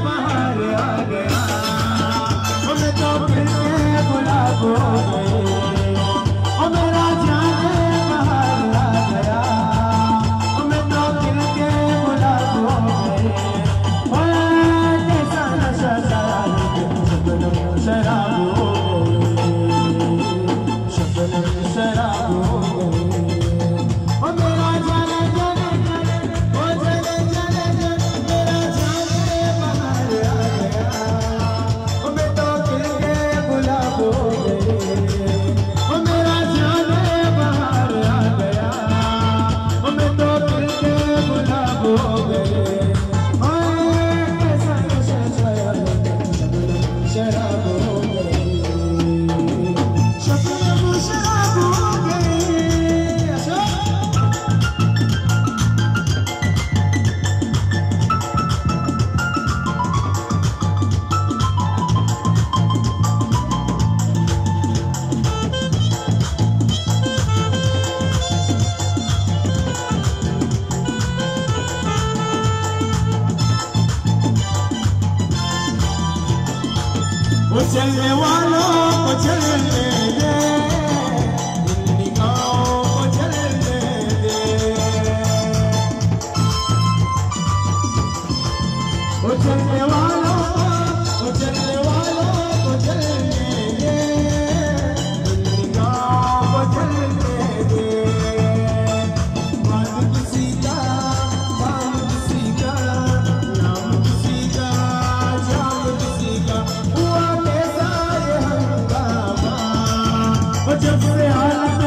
बाहर आ गया, मैं तो फिर के गुलाब हो गई, ओ मेरा जाने बाहर आ गया, मैं तो फिर के गुलाब हो गई, कैसा नशा शराब शराब हो गई, शराब हो गई, ओ मेरा जाने जाने जाने, ओ जाने जाने जाने, मेरा जाने बाहर आ गया, ओ मैं तो खिल के गुलाब हो गई, ओ मेरा जाने बाहर आ गया, ओ मैं तो खिल के गुलाब हो गई, कैसा नशा शराब हो गई, शराब हो गई। अच्छा वो चलने वालों को चलने दे, इन निगाहों को चलने दे, वो चलने वालों को चलने दे, इन निगाहों को चलने दे, बात किसी का काम किसी का, नाम किसी का जाम किसी का, हुआ जब से हालत